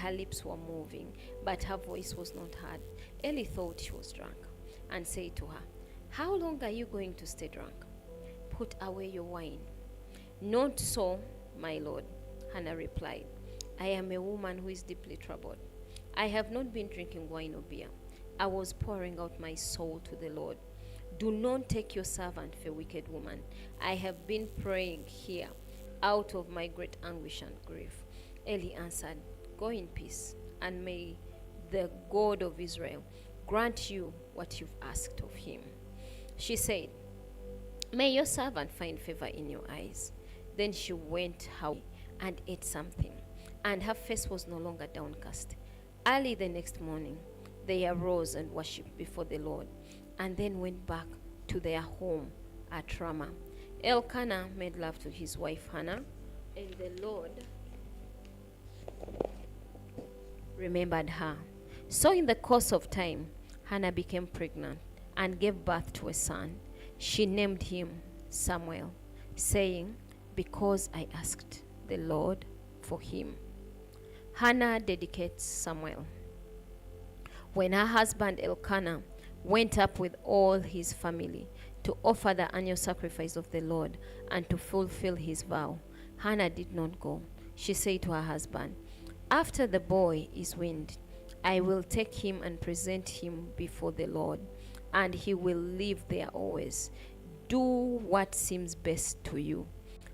her lips were moving, but her voice was not heard. Eli thought she was drunk and said to her, "How long are you going to stay drunk? Put away your wine." "Not so, my lord," Hannah replied. "I am a woman who is deeply troubled. I have not been drinking wine or beer. I was pouring out my soul to the Lord. Do not take your servant for a wicked woman. I have been praying here out of my great anguish and grief." Eli answered, "Go in peace, and may the God of Israel grant you what you've asked of him." She said, "May your servant find favor in your eyes." Then she went away and ate something, and her face was no longer downcast. Early the next morning, they arose and worshipped before the Lord, and then went back to their home at Ramah. Elkanah made love to his wife Hannah, and the Lord remembered her. So in the course of time, Hannah became pregnant and gave birth to a son. She named him Samuel, saying, "Because I asked the Lord for him." Hannah dedicates Samuel. When her husband Elkanah went up with all his family to offer the annual sacrifice of the Lord and to fulfill his vow, Hannah did not go. She said to her husband, "After the boy is weaned, I will take him and present him before the Lord, and he will live there always. Do what seems best to you."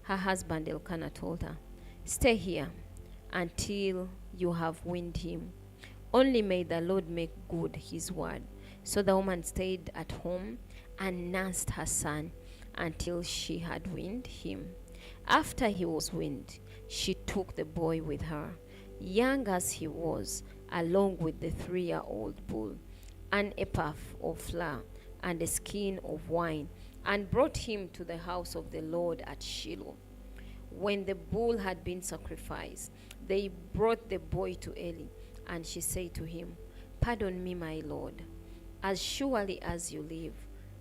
Her husband Elkanah told her, "Stay here until you have weaned him. Only may the Lord make good his word." So the woman stayed at home and nursed her son until she had weaned him. After he was weaned, she took the boy with her, young as he was, along with the 3-year-old bull, an ephah of flour, and a skin of wine, and brought him to the house of the Lord at Shiloh. When the bull had been sacrificed, they brought the boy to Eli, and she said to him, "Pardon me, my lord. As surely as you live,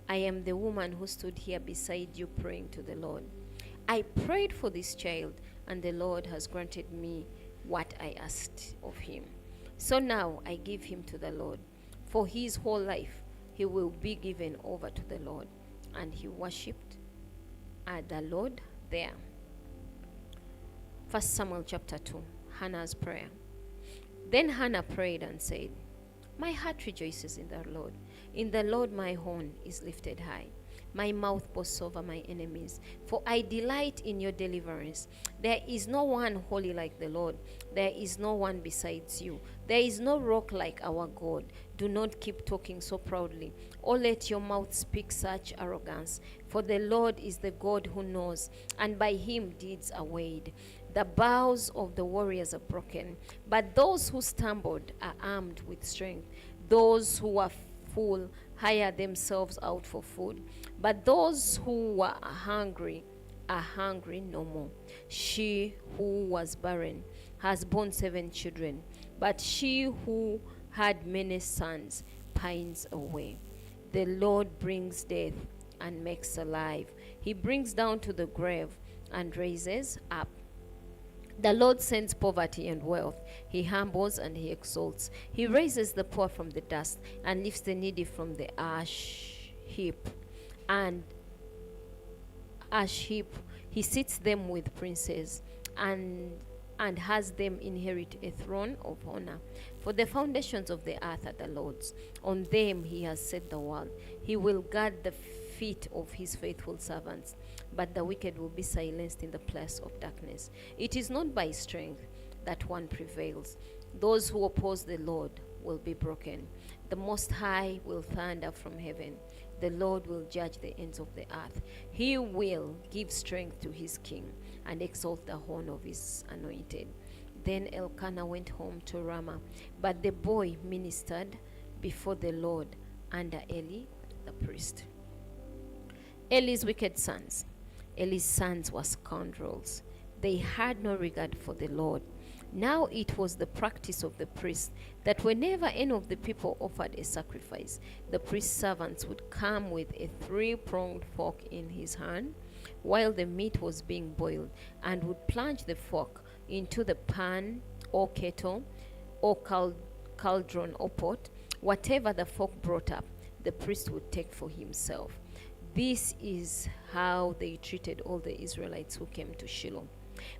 I am the woman who stood here beside you praying to the Lord. I prayed for this child, and the Lord has granted me what I asked of him. So now I give him to the Lord. For his whole life he will be given over to the Lord." And he worshipped the Lord there. 1 Samuel chapter 2, Hannah's prayer. Then Hannah prayed and said, "My heart rejoices in the Lord. In the Lord my horn is lifted high. My mouth boasts over my enemies, for I delight in your deliverance. There is no one holy like the Lord. There is no one besides you. There is no rock like our God. Do not keep talking so proudly, or let your mouth speak such arrogance. For the Lord is the God who knows, and by him deeds are weighed. The bows of the warriors are broken, but those who stumbled are armed with strength. Those who are full hire themselves out for food, but those who were hungry are hungry no more. She who was barren has borne 7 children, but she who had many sons pines away. The Lord brings death and makes alive. He brings down to the grave and raises up. The Lord sends poverty and wealth. He humbles and he exalts. He raises the poor from the dust and lifts the needy from the ash heap. He sits them with princes and has them inherit a throne of honor. For the foundations of the earth are the Lord's. On them he has set the world. He will guard the feet of his faithful servants, but the wicked will be silenced in the place of darkness. It is not by strength that one prevails. Those who oppose the Lord will be broken. The Most High will thunder from heaven. The Lord will judge the ends of the earth. He will give strength to his king and exalt the horn of his anointed. Then Elkanah went home to Ramah, but the boy ministered before the Lord under Eli the priest. Eli's wicked sons. Eli's sons were scoundrels. They had no regard for the Lord. Now it was the practice of the priest that whenever any of the people offered a sacrifice, the priest's servants would come with a 3-pronged fork in his hand while the meat was being boiled, and would plunge the fork into the pan or kettle or cauldron or pot, whatever the folk brought up, the priest would take for himself. This is how they treated all the Israelites who came to Shiloh.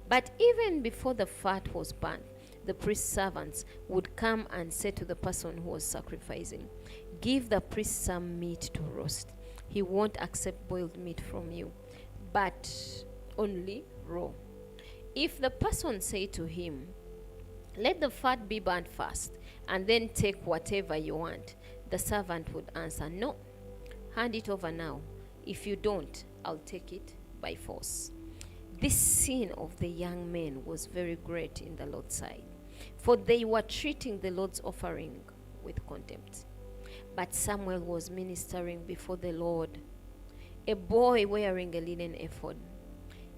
But even before the fat was burnt, the priest's servants would come and say to the person who was sacrificing, "Give the priest some meat to roast. He won't accept boiled meat from you, but only raw." If the person said to him, "Let the fat be burnt first, and then take whatever you want," the servant would answer, "No, hand it over now. If you don't, I'll take it by force." This sin of the young men was very great in the Lord's sight, for they were treating the Lord's offering with contempt. But Samuel was ministering before the Lord, a boy wearing a linen ephod.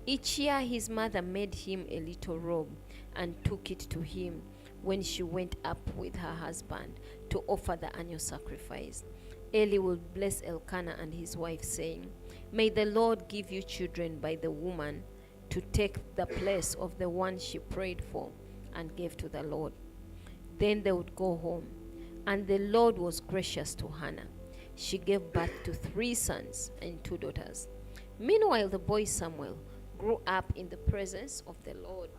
Each year his mother made him a little robe and took it to him when she went up with her husband to offer the annual sacrifice. Eli would bless Elkanah and his wife, saying, "May the Lord give you children by the woman to take the place of the one she prayed for and gave to the Lord." Then they would go home, and the Lord was gracious to Hannah. She gave birth to 3 sons and 2 daughters. Meanwhile, the boy Samuel grew up in the presence of the Lord.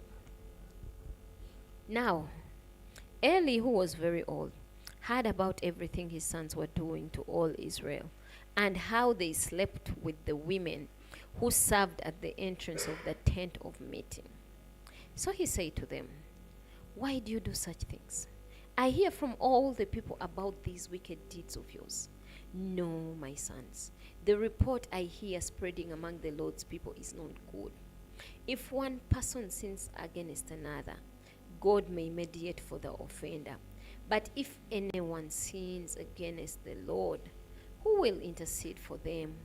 Now, Eli, who was very old, heard about everything his sons were doing to all Israel, and how they slept with the women who served at the entrance of the tent of meeting. So he said to them, "Why do you do such things? I hear from all the people about these wicked deeds of yours. No, my sons, the report I hear spreading among the Lord's people is not good. If one person sins against another, God may mediate for the offender. But if anyone sins against the Lord, who will intercede for them?"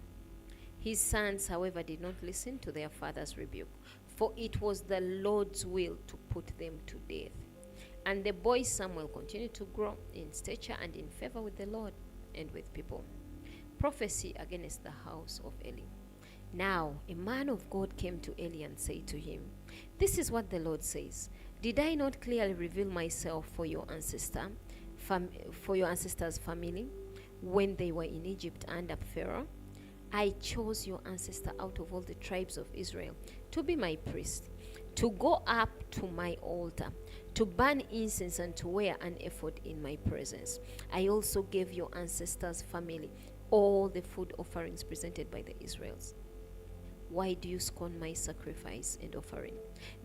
His sons, however, did not listen to their father's rebuke, for it was the Lord's will to put them to death. And the boy Samuel continued to grow in stature and in favor with the Lord and with people. Prophecy against the house of Eli. Now a man of God came to Eli and said to him, "This is what the Lord says. Did I not clearly reveal myself for your ancestors' family when they were in Egypt under Pharaoh? I chose your ancestor out of all the tribes of Israel to be my priest, to go up to my altar, to burn incense and to wear an ephod in my presence. I also gave your ancestors' family all the food offerings presented by the Israelites. Why do you scorn my sacrifice and offering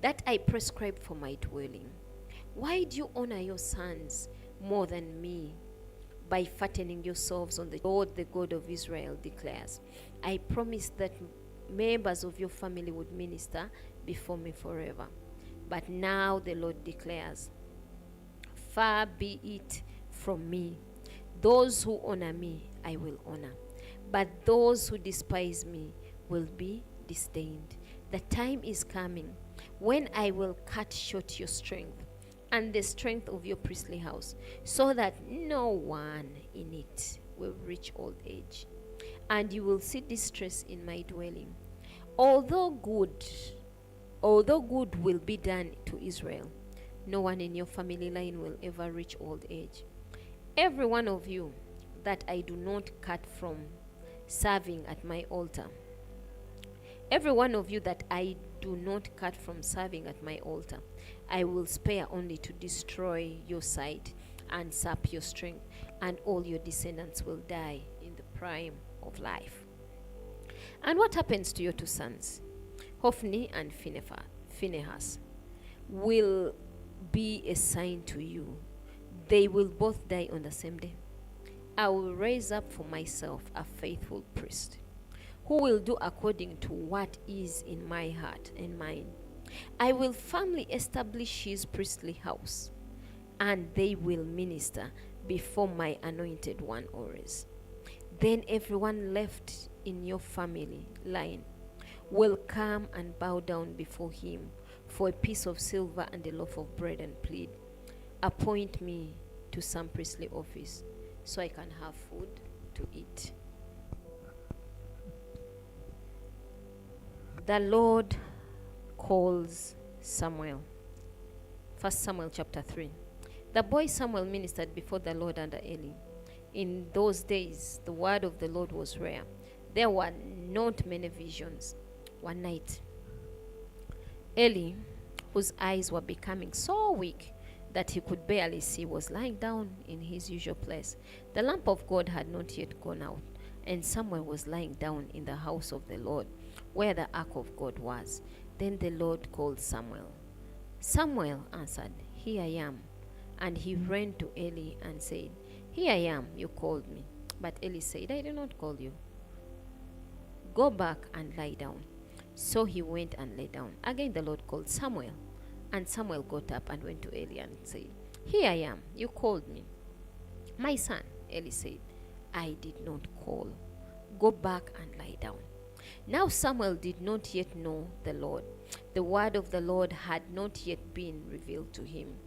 that I prescribed for my dwelling? Why do you honor your sons more than me by fattening yourselves on the Lord, the God of Israel declares? I promised that members of your family would minister before me forever. But now the Lord declares, far be it from me. Those who honor me, I will honor. But those who despise me will be disdained. The time is coming when I will cut short your strength and the strength of your priestly house, so that no one in it will reach old age. And you will see distress in my dwelling. Although good will be done to Israel, no one in your family line will ever reach old age. Every one of you that I do not cut from serving at my altar, every one of you that I do not cut from serving at my altar, I will spare only to destroy your sight and sap your strength, and all your descendants will die in the prime of life. And what happens to your 2 sons, Hophni and Phinehas, will be a sign to you. They will both die on the same day. I will raise up for myself a faithful priest, who will do according to what is in my heart and mind. I will firmly establish his priestly house, and they will minister before my anointed one always. Then everyone left in your family line will come and bow down before him for a piece of silver and a loaf of bread and plead, appoint me to some priestly office so I can have food to eat. The Lord calls Samuel. 1 Samuel chapter 3. The boy Samuel ministered before the Lord under Eli. In those days, the word of the Lord was rare. There were not many visions. One night, Eli, whose eyes were becoming so weak that he could barely see, was lying down in his usual place. The lamp of God had not yet gone out, and Samuel was lying down in the house of the Lord, where the ark of God was. Then the Lord called Samuel. Samuel answered, "Here I am." And he ran to Eli and said, "Here I am, you called me." But Eli said, "I did not call you. Go back and lie down." So he went and lay down. Again the Lord called Samuel. And Samuel got up and went to Eli and said, "Here I am, you called me." "My son," Eli said, "I did not call. Go back and lie down." Now Samuel did not yet know the Lord. The word of the Lord had not yet been revealed to him.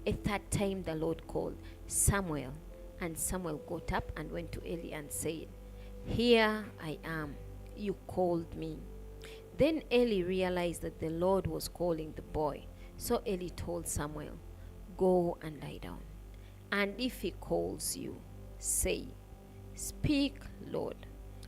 A third time the Lord called, "Samuel." And Samuel got up and went to Eli and said, "Here I am, you called me." Then Eli realized that the Lord was calling the boy. So Eli told Samuel, "Go and lie down. And if he calls you, say, 'Speak, Lord,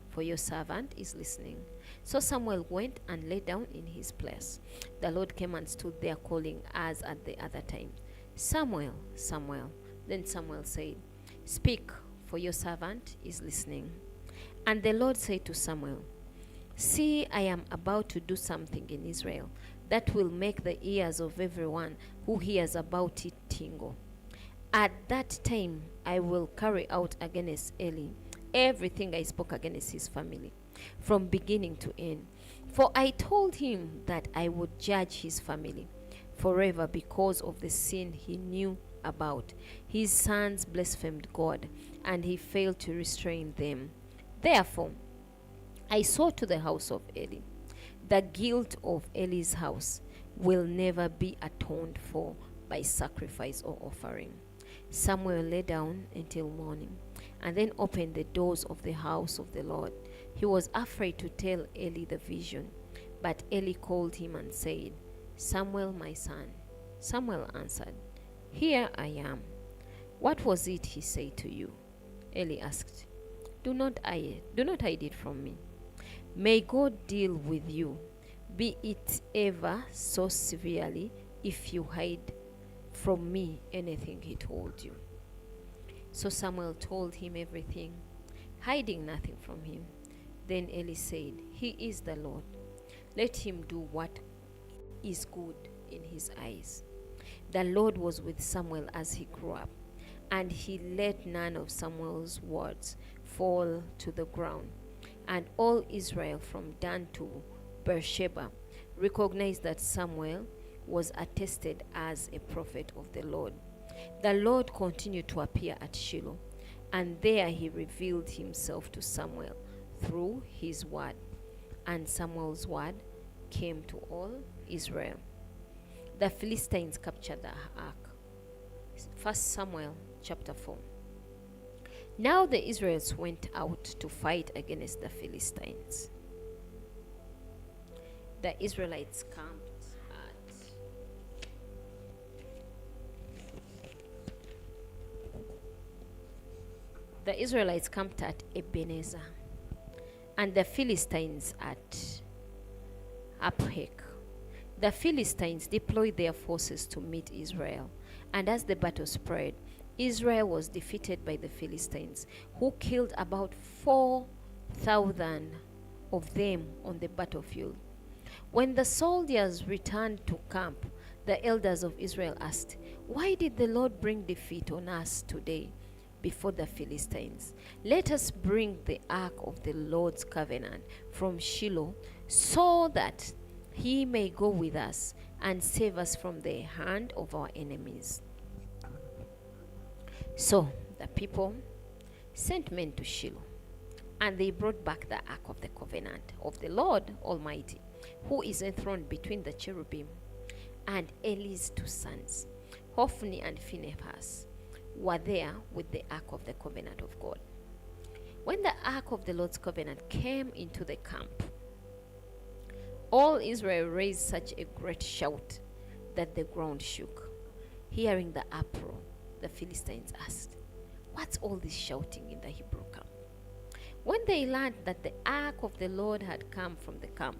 for your servant is listening.'" So Samuel went and lay down in his place. The Lord came and stood there calling as at the other time, "Samuel, Samuel." Then Samuel said, "Speak, for your servant is listening." And the Lord said to Samuel, "See, I am about to do something in Israel that will make the ears of everyone who hears about it tingle. At that time I will carry out against Eli everything I spoke against his family, from beginning to end. For I told him that I would judge his family forever because of the sin he knew about. His sons blasphemed God, and he failed to restrain them. Therefore I saw to the house of Eli, the guilt of Eli's house will never be atoned for by sacrifice or offering." Samuel lay down until morning, and then opened the doors of the house of the Lord. He was afraid to tell Eli the vision, but Eli called him and said, "Samuel, my son." Samuel answered, "Here I am." "What was it he said to you?" Eli asked. Do not hide it from me. May God deal with you, be it ever so severely, if you hide from me anything he told you." So Samuel told him everything, hiding nothing from him. Then Eli said, "He is the Lord. Let him do what is good in his eyes." The Lord was with Samuel as he grew up, and he let none of Samuel's words fall to the ground. And all Israel from Dan to Beersheba recognized that Samuel was attested as a prophet of the Lord. The Lord continued to appear at Shiloh, and there he revealed himself to Samuel through his word. And Samuel's word came to all Israel. The Philistines captured the ark. 1 Samuel chapter 4. Now the Israelites went out to fight against the Philistines. The Israelites camped at Ebenezer, and the Philistines at Aphek. The Philistines deployed their forces to meet Israel, and as the battle spread, Israel was defeated by the Philistines, who killed about 4,000 of them on the battlefield. When the soldiers returned to camp, the elders of Israel asked, "Why did the Lord bring defeat on us today before the Philistines? Let us bring the ark of the Lord's covenant from Shiloh, so that he may go with us and save us from the hand of our enemies." So the people sent men to Shiloh, and they brought back the ark of the covenant of the Lord Almighty, who is enthroned between the cherubim. And Eli's two sons, Hophni and Phinehas, were there with the ark of the covenant of God. When the ark of the Lord's covenant came into the camp, all Israel raised such a great shout that the ground shook. Hearing the uproar, The Philistines asked. What's all this shouting in the Hebrew camp? When they learned that the ark of the Lord had come from the camp,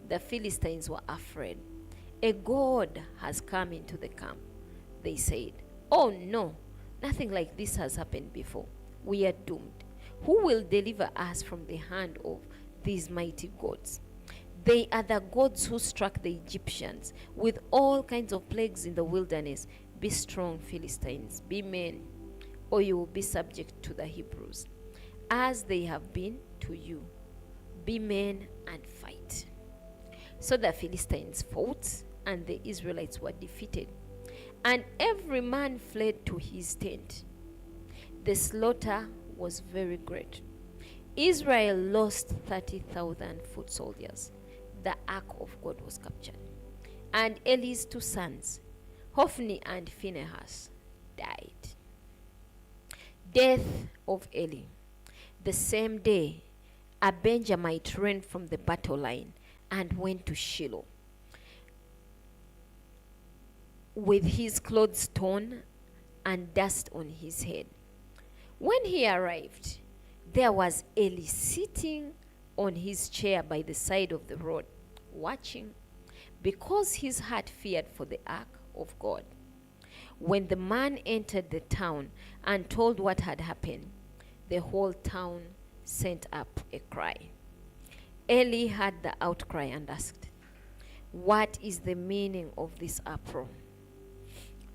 the Philistines were afraid. A god has come into the camp, they said. Oh no, nothing like this has happened before. We are doomed. Who will deliver us from the hand of these mighty gods? They are the gods who struck the Egyptians with all kinds of plagues in the wilderness. Be strong, Philistines, be men, or you will be subject to the Hebrews, as they have been to you. Be men and fight. So the Philistines fought, and the Israelites were defeated, and every man fled to his tent. The slaughter was very great. Israel lost 30,000 foot soldiers. The ark of God was captured, and Eli's two sons, Hophni and Phinehas, died. Death of Eli. The same day, a Benjamite ran from the battle line and went to Shiloh with his clothes torn and dust on his head. When he arrived, there was Eli sitting on his chair by the side of the road, watching, because his heart feared for the ark of God. When the man entered the town and told what had happened, the whole town sent up a cry. Eli heard the outcry and asked, "What is the meaning of this uproar?"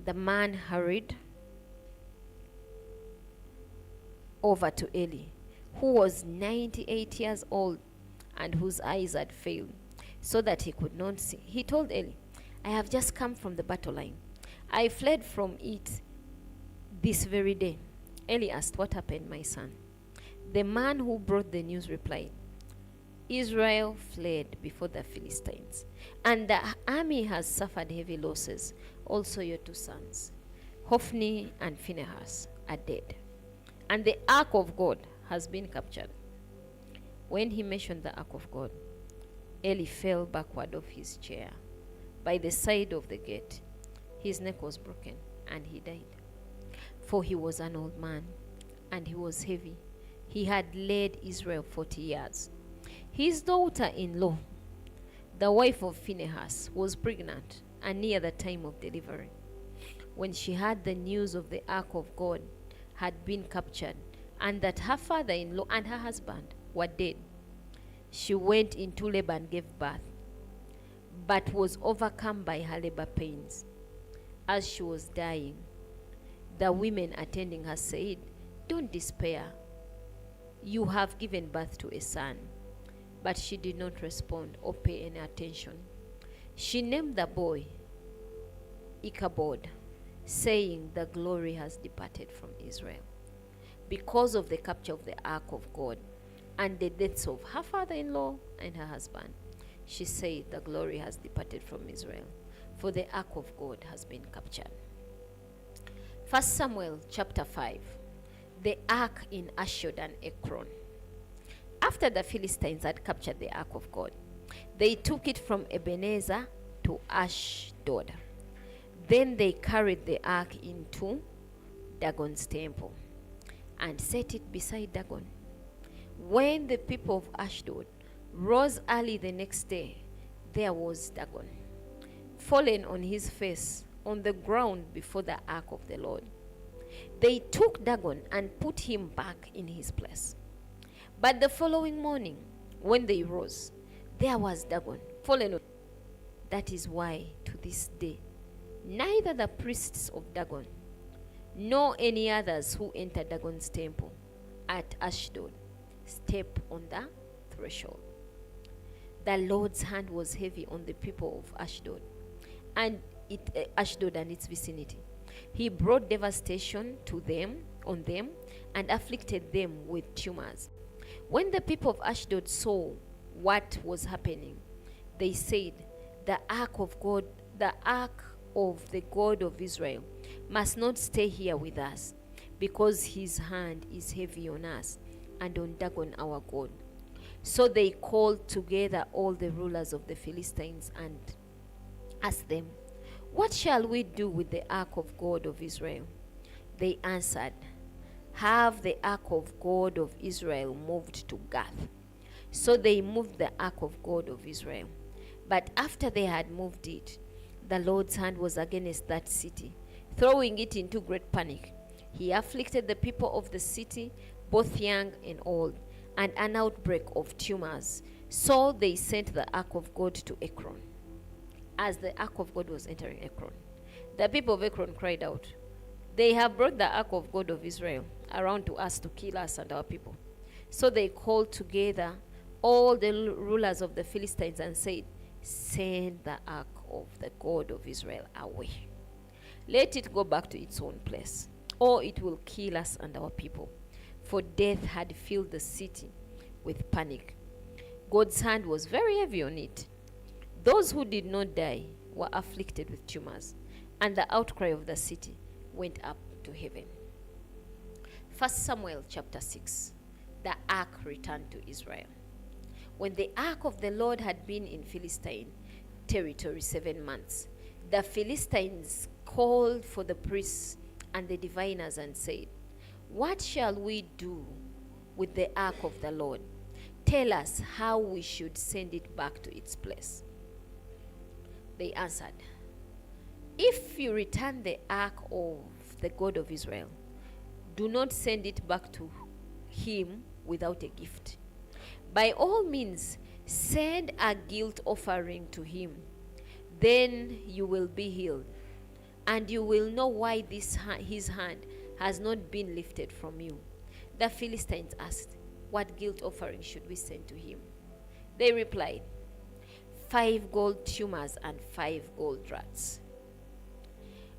The man hurried over to Eli, who was 98 years old and whose eyes had failed, so that he could not see. He told Eli, "I have just come from the battle line. I fled from it this very day." Eli asked, "What happened, my son?" The man who brought the news replied, "Israel fled before the Philistines, and the army has suffered heavy losses. Also your two sons, Hophni and Phinehas, are dead, and the ark of God has been captured." When he mentioned the ark of God, Eli fell backward off his chair by the side of the gate. His neck was broken, and he died. For he was an old man, and he was heavy. He had led Israel 40 years. His daughter-in-law, the wife of Phinehas, was pregnant and near the time of delivery. When she heard the news of the ark of God had been captured, and that her father-in-law and her husband were dead, she went into labor and gave birth, but was overcome by her labor pains. As she was dying, the women attending her said, "Don't despair. You have given birth to a son." But she did not respond or pay any attention. She named the boy Ichabod, saying, "The glory has departed from Israel," because of the capture of the ark of God and the deaths of her father-in-law and her husband. She said, "The glory has departed from Israel, for the ark of God has been captured." 1 Samuel chapter 5. The ark in Ashdod and Ekron. After the Philistines had captured the ark of God, they took it from Ebenezer to Ashdod. Then they carried the ark into Dagon's temple and set it beside Dagon. When the people of Ashdod rose early the next day, there was Dagon, fallen on his face on the ground before the ark of the Lord. They took Dagon and put him back in his place. But the following morning, when they rose, there was Dagon, fallen on. That is why, to this day, neither the priests of Dagon nor any others who enter Dagon's temple at Ashdod step on the threshold. The Lord's hand was heavy on the people of Ashdod and its vicinity. He brought devastation on them and afflicted them with tumors. When the people of Ashdod saw what was happening, they said, the ark of the God of Israel must not stay here with us, because his hand is heavy on us and on Dagon our God. So they called together all the rulers of the Philistines and asked them, "What shall we do with the ark of God of Israel?" They answered, "Have the ark of God of Israel moved to Gath." So they moved the ark of God of Israel. But after they had moved it, the Lord's hand was against that city, throwing it into great panic. He afflicted the people of the city, both young and old, and an outbreak of tumors. So they sent the ark of God to Ekron. As the ark of God was entering Ekron, the people of Ekron cried out, "They have brought the ark of God of Israel around to us to kill us and our people." So they called together all the rulers of the Philistines and said, "Send the ark of the God of Israel away. Let it go back to its own place, or it will kill us and our people." For death had filled the city with panic. God's hand was very heavy on it. Those who did not die were afflicted with tumors, and the outcry of the city went up to heaven. 1 Samuel chapter 6. The ark returned to Israel. When the ark of the Lord had been in Philistine territory 7 months, the Philistines called for the priests and the diviners and said, "What shall we do with the ark of the Lord? Tell us how we should send it back to its place." They answered, "If you return the ark of the God of Israel, do not send it back to him without a gift. By all means, send a guilt offering to him. Then you will be healed, and you will know why his hand has not been lifted from you." The Philistines asked, "What guilt offering should we send to him?" They replied, 5 gold tumors and 5 gold rats,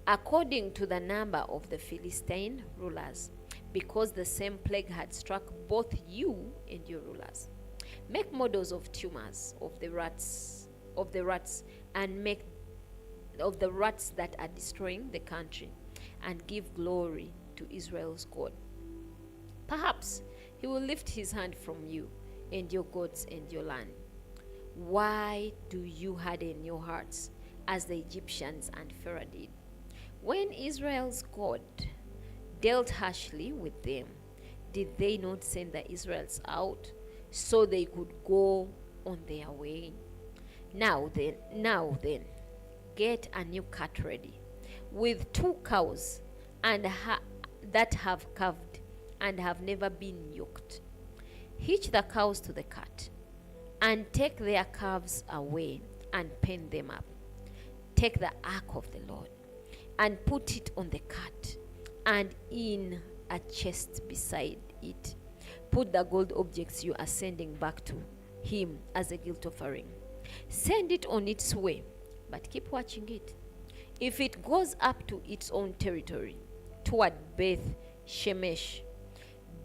according to the number of the Philistine rulers, because the same plague had struck both you and your rulers. Make models of tumors of the rats, and make of the rats that are destroying the country, and give glory to Israel's God. Perhaps he will lift his hand from you and your gods and your land. Why do you harden your hearts as the Egyptians and Pharaoh did, when Israel's God dealt harshly with them? Did they not send the Israelites out so they could go on their way? Now then, get a new cart ready with 2 cows and that have calved and have never been yoked. Hitch the cows to the cart and take their calves away and pen them up. Take the ark of the Lord and put it on the cart, and in a chest beside it put the gold objects you are sending back to him as a guilt offering. Send it on its way, but keep watching it. If it goes up to its own territory, toward Beth Shemesh,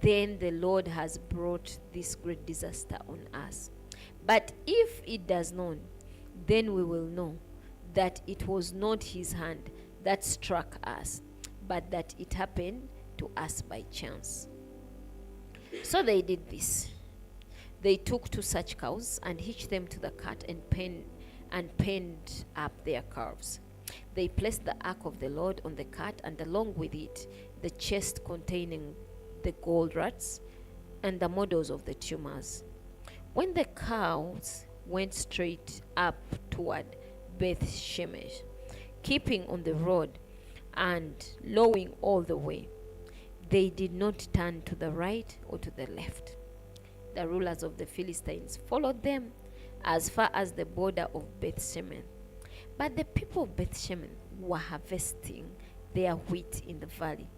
then the Lord has brought this great disaster on us. But if it does not, then we will know that it was not his hand that struck us, but that it happened to us by chance. So they did this. They took 2 such cows and hitched them to the cart and penned up their calves. They placed the ark of the Lord on the cart, and along with it the chest containing the gold rats and the models of the tumors. When the cows went straight up toward Beth Shemesh, keeping on the road and lowing all the way, they did not turn to the right or to the left. The rulers of the Philistines followed them as far as the border of Beth Shemesh. But the people of Beth Shemesh were harvesting their wheat in the valley.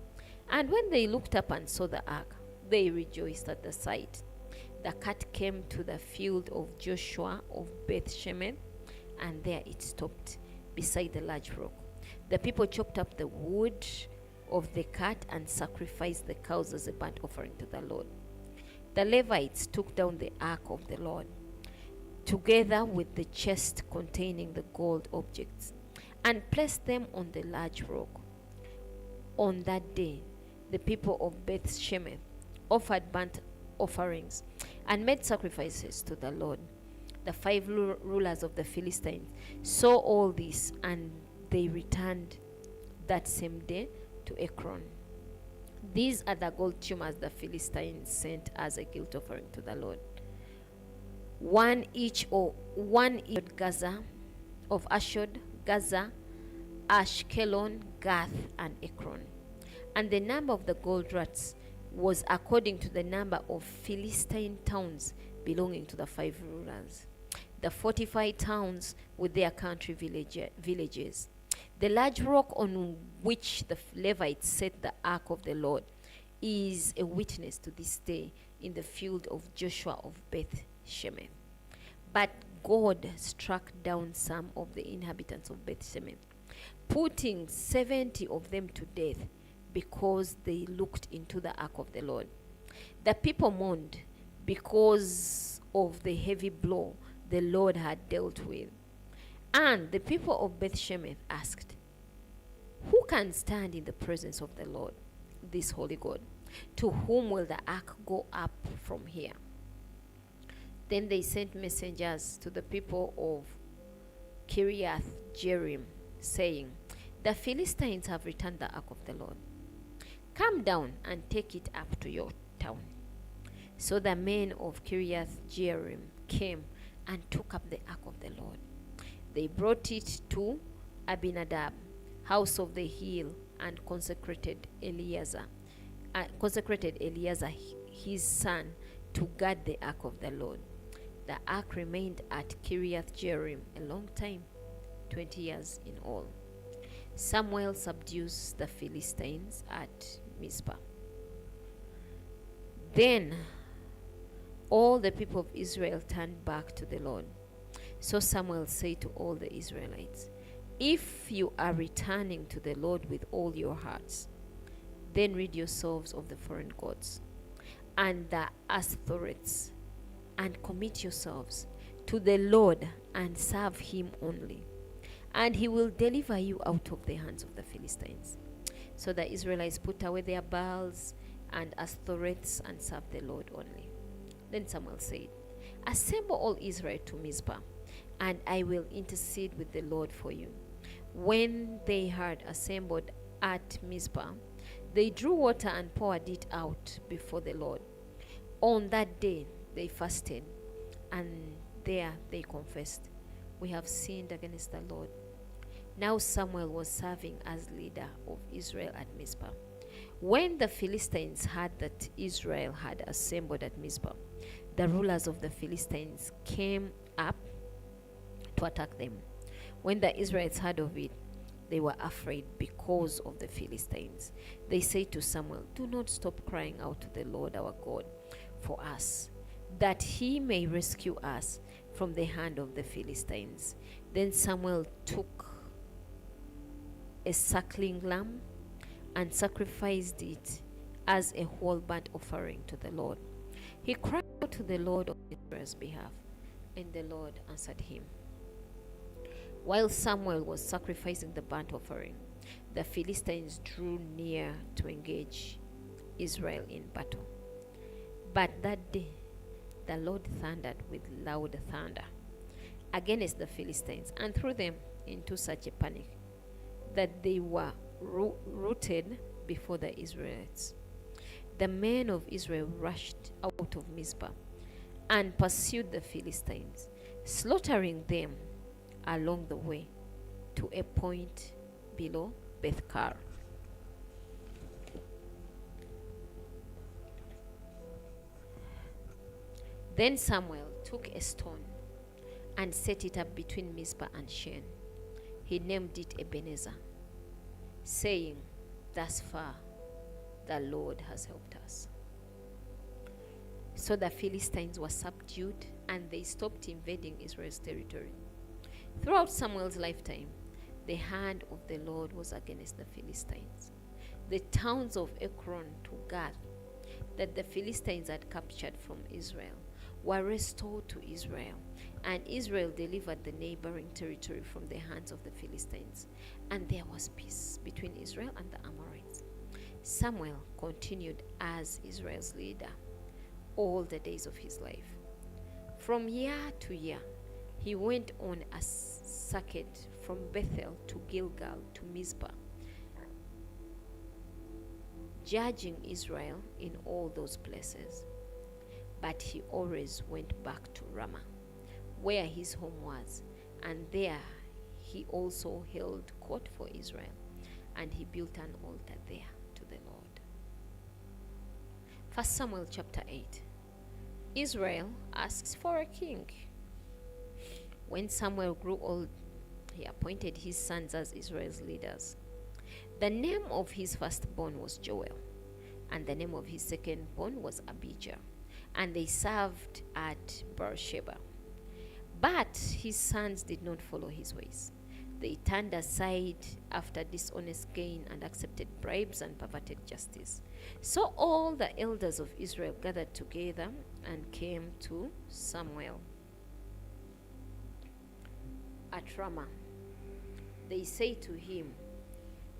And when they looked up and saw the ark, they rejoiced at the sight. The cart came to the field of Joshua of Beth Shemesh, and there it stopped beside the large rock. The people chopped up the wood of the cart and sacrificed the cows as a burnt offering to the Lord. The Levites took down the ark of the Lord, together with the chest containing the gold objects, and placed them on the large rock. On that day, the people of Beth Shemesh offered burnt offerings and made sacrifices to the Lord. The 5 rulers of the Philistines saw all this, and they returned that same day to Ekron. These are the gold tumors the Philistines sent as a guilt offering to the Lord. One each of Gaza, of Ashdod, Gaza, Ashkelon, Gath, and Ekron. And the number of the gold rats was according to the number of Philistine towns belonging to the 5 rulers, the fortified towns with their country villages. The large rock on which the Levites set the ark of the Lord is a witness to this day in the field of Joshua of Beth Shemesh. But God struck down some of the inhabitants of Beth Shemesh, putting 70 of them to death because they looked into the ark of the Lord. The people mourned because of the heavy blow the Lord had dealt with. And the people of Beth Shemesh asked, "Who can stand in the presence of the Lord, this holy God? To whom will the ark go up from here?" Then they sent messengers to the people of Kiriath Jearim, saying, "The Philistines have returned the ark of the Lord. Come down and take it up to your town." So the men of Kiriath Jearim came and took up the ark of the Lord. They brought it to Abinadab, house of the hill, and consecrated Eleazar, his son, to guard the ark of the Lord. The ark remained at Kiriath Jearim a long time, 20 years in all. Samuel subdues the Philistines at Mizpah. Then all the people of Israel turned back to the Lord. So Samuel said to all the Israelites, "If you are returning to the Lord with all your hearts, then rid yourselves of the foreign gods and the Ashtoreths, and commit yourselves to the Lord and serve him only, and he will deliver you out of the hands of the Philistines." So the Israelites put away their Baals and Ashtoreths and served the Lord only. Then Samuel said, "Assemble all Israel to Mizpah, and I will intercede with the Lord for you." When they had assembled at Mizpah, they drew water and poured it out before the Lord. On that day they fasted, and there they confessed, "We have sinned against the Lord." Now Samuel was serving as leader of Israel at Mizpah. When the Philistines heard that Israel had assembled at Mizpah, the rulers of the Philistines came up to attack them. When the Israelites heard of it, they were afraid because of the Philistines. They said to Samuel, "Do not stop crying out to the Lord our God for us, that he may rescue us from the hand of the Philistines." Then Samuel took a suckling lamb and sacrificed it as a whole burnt offering to the Lord. He cried out to the Lord on Israel's behalf, and the Lord answered him. While Samuel was sacrificing the burnt offering, the Philistines drew near to engage Israel in battle. But that day the Lord thundered with loud thunder against the Philistines and threw them into such a panic that they were routed before the Israelites. The men of Israel rushed out of Mizpah and pursued the Philistines, slaughtering them along the way to a point below Beth-kar. Then Samuel took a stone and set it up between Mizpah and Shen. He named it Ebenezer, saying, "Thus far the Lord has helped us." So the Philistines were subdued, and they stopped invading Israel's territory. Throughout Samuel's lifetime, the hand of the Lord was against the Philistines. The towns of Ekron to Gath that the Philistines had captured from Israel were restored to Israel, and Israel delivered the neighboring territory from the hands of the Philistines, and there was peace between Israel and the Amorites. Samuel continued as Israel's leader all the days of his life. From year to year, he went on a circuit from Bethel to Gilgal to Mizpah. judging Israel in all those places. But he always went back to Ramah, where his home was, and there he also held court for Israel, and he built an altar there to the Lord. 1 Samuel chapter 8. Israel asks for a king. When Samuel grew old, he appointed his sons as Israel's leaders. The name of his firstborn was Joel, and the name of his secondborn was Abijah, and they served at Beersheba. But his sons did not follow his ways. They turned aside after dishonest gain and accepted bribes and perverted justice. So all the elders of Israel gathered together and came to Samuel at Ramah. They say to him,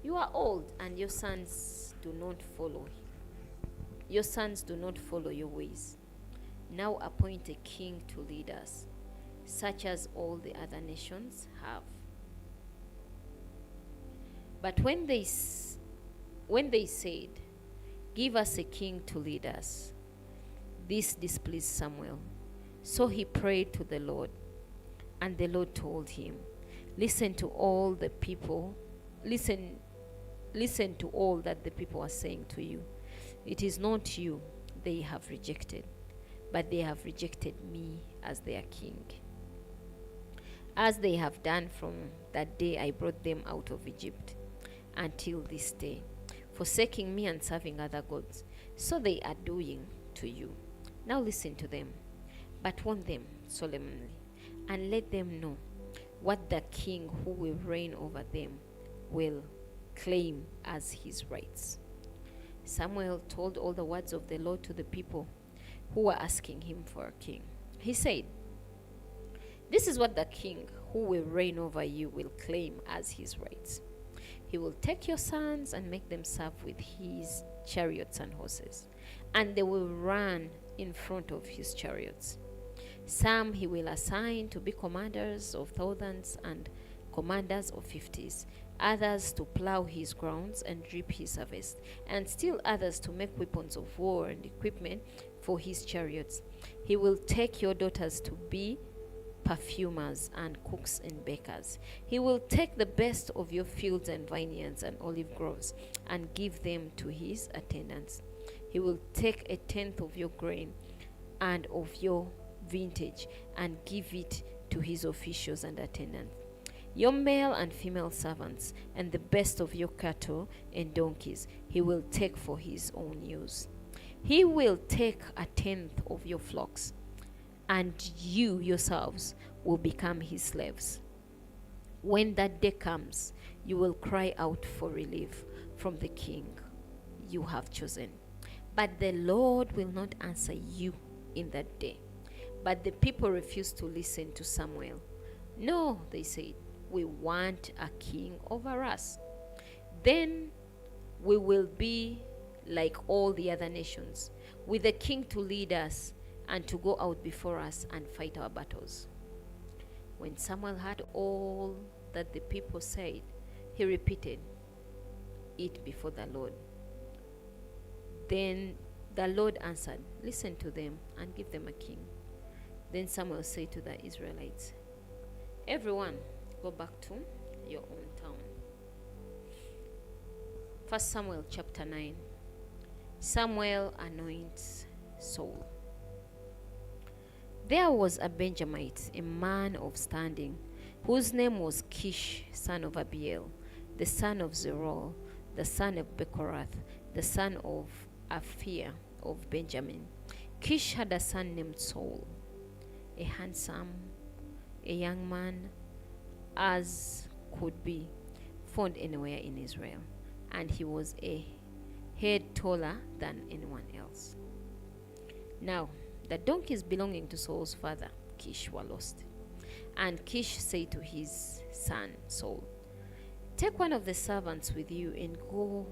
"You are old, and your sons do not follow. Your sons do not follow your ways. Now appoint a king to lead us, such as all the other nations have." But when they said, "Give us a king to lead us," this displeased Samuel. So he prayed to the Lord, and the Lord told him, Listen to all that the people are saying to you. It is not you they have rejected, but they have rejected me as their king, as they have done from that day I brought them out of Egypt until this day, forsaking me and serving other gods. So they are doing to you. Now listen to them, but warn them solemnly, and let them know what the king who will reign over them will claim as his rights. Samuel told all the words of the Lord to the people who were asking him for a king. He said, "This is what the king who will reign over you will claim as his rights. He will take your sons and make them serve with his chariots and horses, and they will run in front of his chariots. Some he will assign to be commanders of thousands and commanders of fifties, others to plow his grounds and reap his harvest, and still others to make weapons of war and equipment for his chariots. He will take your daughters to be perfumers and cooks and bakers. He will take the best of your fields and vineyards and olive groves and give them to his attendants. He will take a tenth of your grain and of your vintage and give it to his officials and attendants. Your male and female servants and the best of your cattle and donkeys he will take for his own use. He will take a tenth of your flocks, and you yourselves will become his slaves. When that day comes, you will cry out for relief from the king you have chosen. But the Lord will not answer you in that day." But the people refused to listen to Samuel. "No," they said, "we want a king over us. Then we will be like all the other nations, with a king to lead us and to go out before us and fight our battles." When Samuel heard all that the people said, he repeated it before the Lord. Then the Lord answered, "Listen to them and give them a king." Then Samuel said to the Israelites, "Everyone, go back to your own town." 1 Samuel chapter 9. Samuel anoints Saul. There was a Benjamite, a man of standing, whose name was Kish, son of Abiel, the son of Zeror, the son of Bechorath, the son of Aphia of Benjamin. Kish had a son named Saul, a handsome, a young man as could be found anywhere in Israel, and he was a head taller than anyone else. Now, the donkeys belonging to Saul's father, Kish, were lost. And Kish said to his son Saul, "Take one of the servants with you and go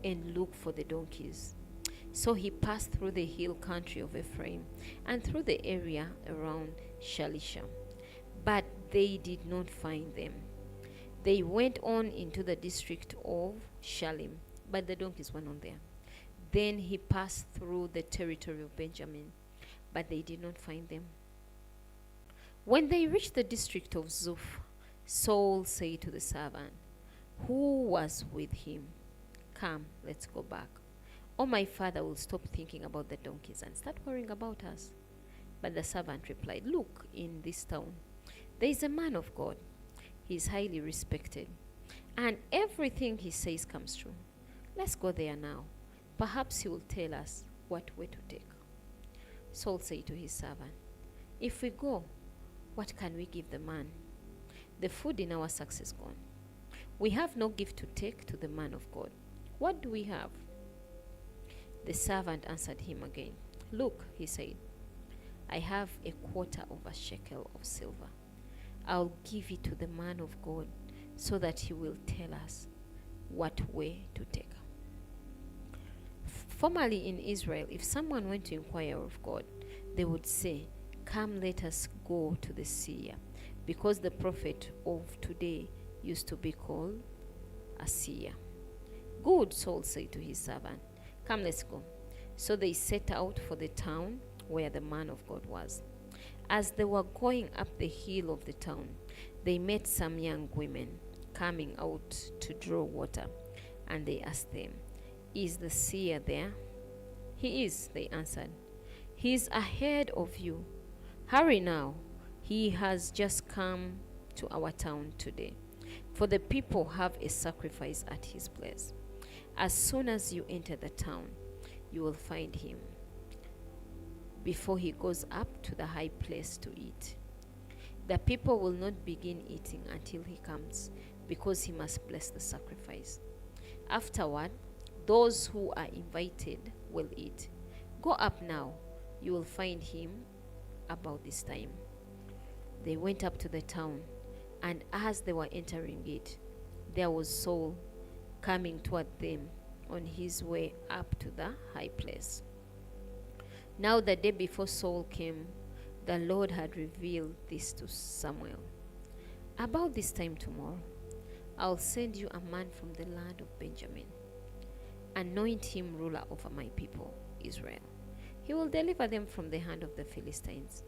and look for the donkeys." So he passed through the hill country of Ephraim and through the area around Shalisha, but they did not find them. They went on into the district of Shalim, but the donkeys were not there. Then he passed through the territory of Benjamin, but they did not find them. When they reached the district of Zuph, Saul said to the servant who was with him, "Come, let's go back. Or my father will stop thinking about the donkeys and start worrying about us." But the servant replied, "Look, in this town, there is a man of God. He is highly respected, and everything he says comes true. Let's go there now. Perhaps he will tell us what way to take." Saul said to his servant, "If we go, what can we give the man? The food in our sacks is gone. We have no gift to take to the man of God. What do we have?" The servant answered him again. "Look," he said, "I have a quarter of a shekel of silver. I'll give it to the man of God so that he will tell us what way to take." Formerly in Israel, if someone went to inquire of God, they would say, "Come, let us go to the seer," because the prophet of today used to be called a seer. "Good," Saul said to his servant. "Come, let's go." So they set out for the town where the man of God was. As they were going up the hill of the town, they met some young women coming out to draw water, and they asked them, "Is the seer there?" "He is," they answered. "He is ahead of you. Hurry now. He has just come to our town today, for the people have a sacrifice at his place. As soon as you enter the town, you will find him before he goes up to the high place to eat. The people will not begin eating until he comes, because he must bless the sacrifice. Afterward, those who are invited will eat. Go up now. You will find him about this time." They went up to the town, and as they were entering it, there was Saul coming toward them on his way up to the high place. Now the day before Saul came, the Lord had revealed this to Samuel. "About this time tomorrow, I'll send you a man from the land of Benjamin. Anoint him ruler over my people, Israel. He will deliver them from the hand of the Philistines.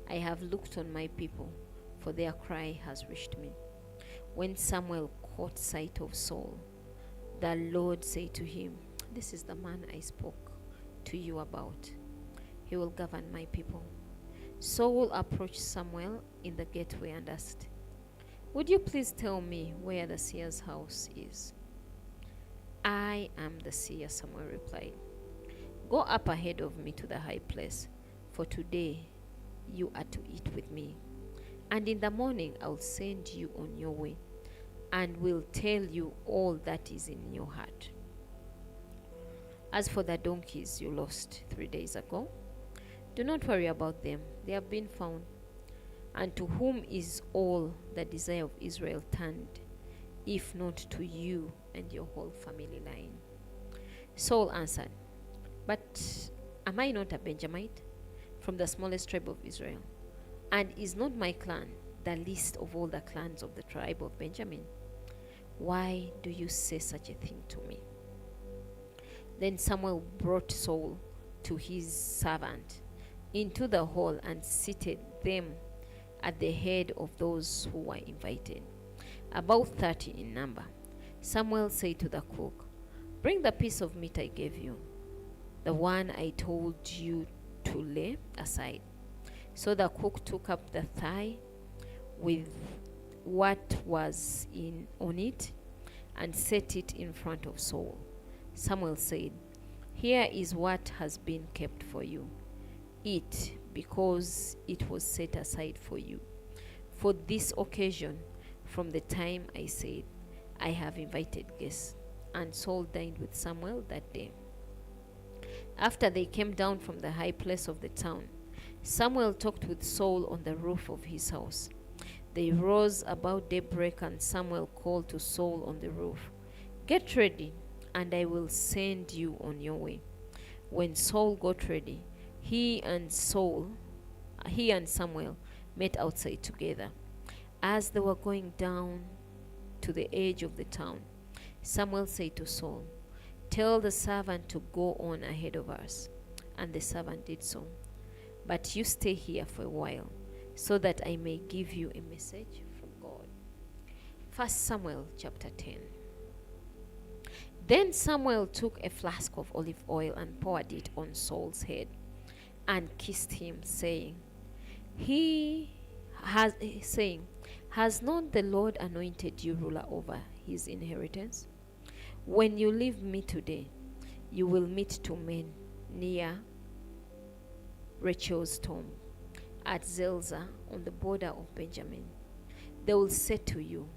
I have looked on my people, for their cry has reached me." When Samuel caught sight of Saul, the Lord said to him, "This is the man I spoke to you about. He will govern my people." Saul approached Samuel in the gateway and asked, "Would you please tell me where the seer's house is?" "I am the seer," Samuel replied. "Go up ahead of me to the high place, for today you are to eat with me. And in the morning I'll send you on your way, and will tell you all that is in your heart. As for the donkeys you lost 3 days ago, do not worry about them. They have been found. And to whom is all the desire of Israel turned, if not to you and your whole family line?" Saul answered, "But am I not a Benjamite, from the smallest tribe of Israel? And is not my clan the least of all the clans of the tribe of Benjamin? Why do you say such a thing to me?" Then Samuel brought Saul to his servant into the hall and seated them at the head of those who were invited, about 30 in number. Samuel said to the cook, "Bring the piece of meat I gave you, the one I told you to lay aside." So the cook took up the thigh with what was on it and set it in front of Saul. Samuel said, "Here is what has been kept for you. Eat, because it was set aside for you, for this occasion, from the time I said, 'I have invited guests.'" And Saul dined with Samuel that day. After they came down from the high place of the town, Samuel talked with Saul on the roof of his house. They rose about daybreak, and Samuel called to Saul on the roof, "Get ready, and I will send you on your way." When Saul got ready, he and Samuel met outside together. As they were going down to the edge of the town, Samuel said to Saul, Tell the servant to go on ahead of us. And the servant did so. But you stay here for a while, so that I may give you a message from God. 1 Samuel chapter 10. Then Samuel took a flask of olive oil and poured it on Saul's head and kissed him, saying, Has not the Lord anointed you ruler over his inheritance? When you leave me today, you will meet two men near Rachel's tomb at Zelzah on the border of Benjamin. They will say to you,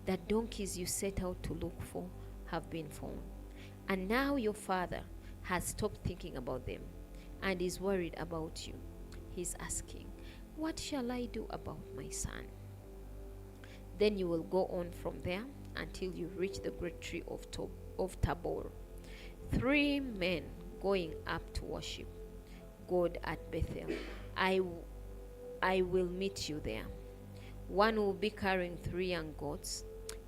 the donkeys you set out to look for have been found. And now your father has stopped thinking about them and is worried about you. He's asking, what shall I do about my son? Then you will go on from there until you reach the great tree of Tabor. 3 men going up to worship God at Bethel. I will meet you there. One will be carrying 3 young goats,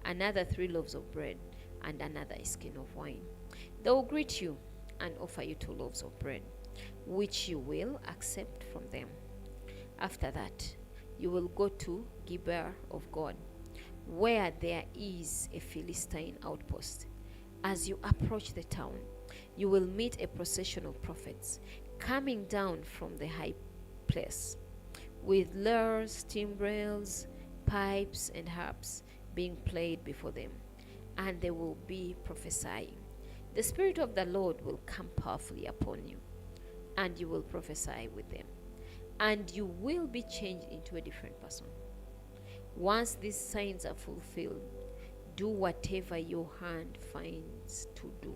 another 3 loaves of bread, and another a skin of wine. They will greet you and offer you 2 loaves of bread, which you will accept from them. After that, you will go to Gibeah of God, where there is a Philistine outpost. As you approach the town, you will meet a procession of prophets coming down from the high place, with lyres, timbrels, pipes, and harps being played before them, and they will be prophesying. The Spirit of the Lord will come powerfully upon you, and you will prophesy with them, and you will be changed into a different person. Once these signs are fulfilled, do whatever your hand finds to do,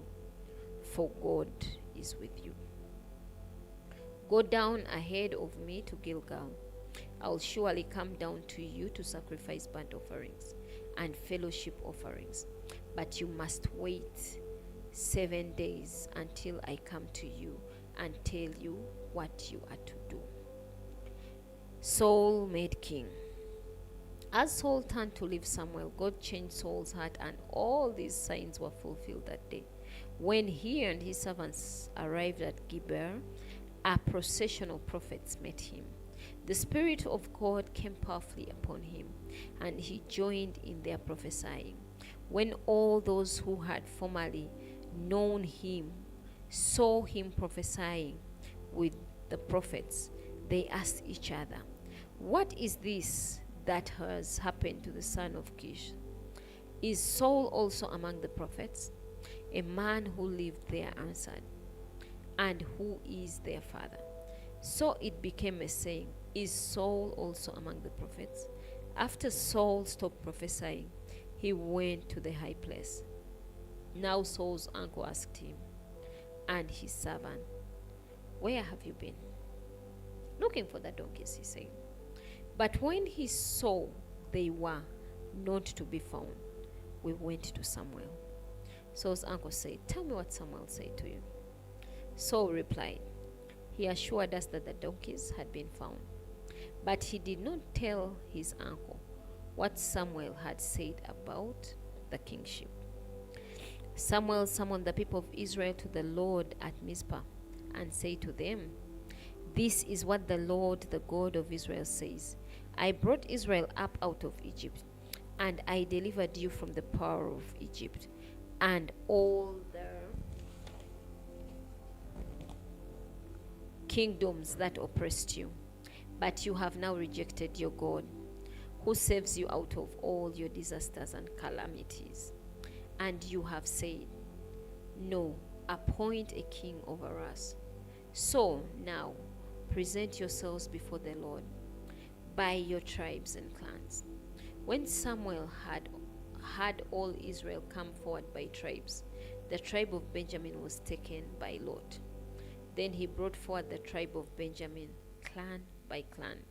for God is with you. Go down ahead of me to Gilgal. I'll surely come down to you to sacrifice burnt offerings and fellowship offerings. But you must wait 7 days until I come to you and tell you what you are to do. Saul made king. As Saul turned to leave Samuel, God changed Saul's heart, and all these signs were fulfilled that day. When he and his servants arrived at Gibeah, a procession of prophets met him. The Spirit of God came powerfully upon him, and he joined in their prophesying. When all those who had formerly known him saw him prophesying with the prophets, they asked each other, "What is this that has happened to the son of Kish? Is Saul also among the prophets?" A man who lived there answered, "And who is their father?" So it became a saying, "Is Saul also among the prophets?" After Saul stopped prophesying, he went to the high place. Now Saul's uncle asked him and his servant, "Where have you been?" "Looking for the donkeys," he said. But when he saw they were not to be found, we went to Samuel. Saul's uncle said, "Tell me what Samuel said to you." Saul replied, "He assured us that the donkeys had been found." But he did not tell his uncle what Samuel had said about the kingship. Samuel summoned the people of Israel to the Lord at Mizpah and said to them, "This is what the Lord, the God of Israel, says. I brought Israel up out of Egypt, and I delivered you from the power of Egypt and all their kingdoms that oppressed you. But you have now rejected your God, who saves you out of all your disasters and calamities. And you have said, 'No, appoint a king over us.' So now present yourselves before the Lord by your tribes and clans." When Samuel had all Israel come forward by tribes, the tribe of Benjamin was taken by lot. Then he brought forward the tribe of Benjamin, clan by clan,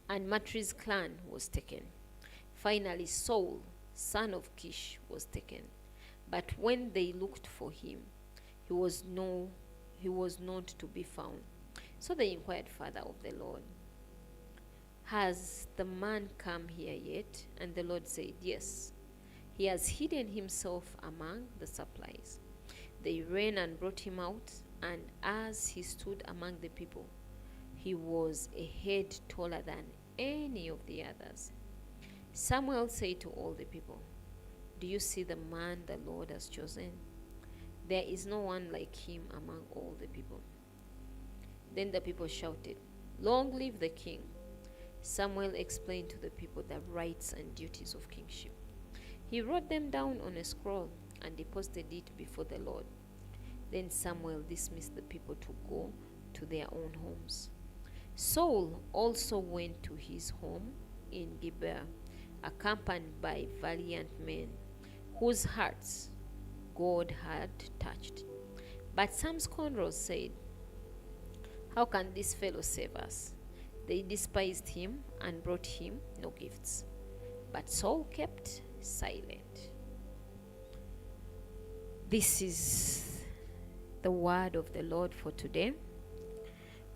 and Matri's clan was taken. Finally, Saul, son of Kish, was taken. But when they looked for him, he was not to be found. So they inquired further of the Lord, "Has the man come here yet?" And the Lord said, "Yes, he has hidden himself among the supplies." They ran and brought him out, and as he stood among the people, he was a head taller than any of the others. Samuel said to all the people, "Do you see the man the Lord has chosen? There is no one like him among all the people." Then the people shouted, "Long live the king!" Samuel explained to the people the rights and duties of kingship. He wrote them down on a scroll and deposited it before the Lord. Then Samuel dismissed the people to go to their own homes. Saul also went to his home in Gibeah, accompanied by valiant men whose hearts God had touched. But some scoundrels said, "How can this fellow save us?" They despised him and brought him no gifts. But Saul kept silent. This is the word of the Lord for today.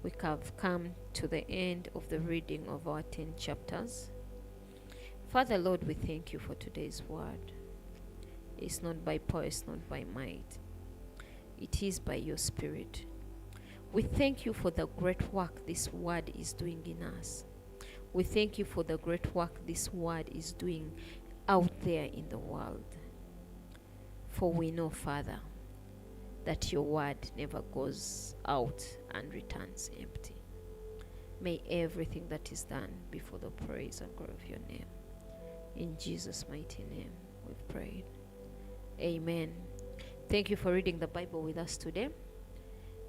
We have come to the end of the reading of our 10 chapters. Father, Lord, we thank you for today's word. It's not by power, it's not by might. It is by your Spirit. We thank you for the great work this word is doing in us. We thank you for the great work this word is doing out there in the world. For we know, Father, that your word never goes out and returns empty. May everything that is done be for the praise and glory of your name. In Jesus' mighty name we've prayed. Amen. Thank you for reading the Bible with us today.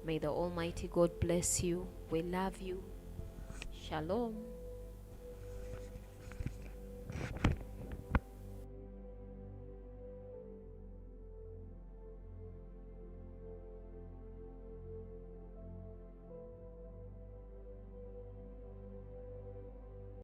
May the Almighty God bless you. We love you. Shalom.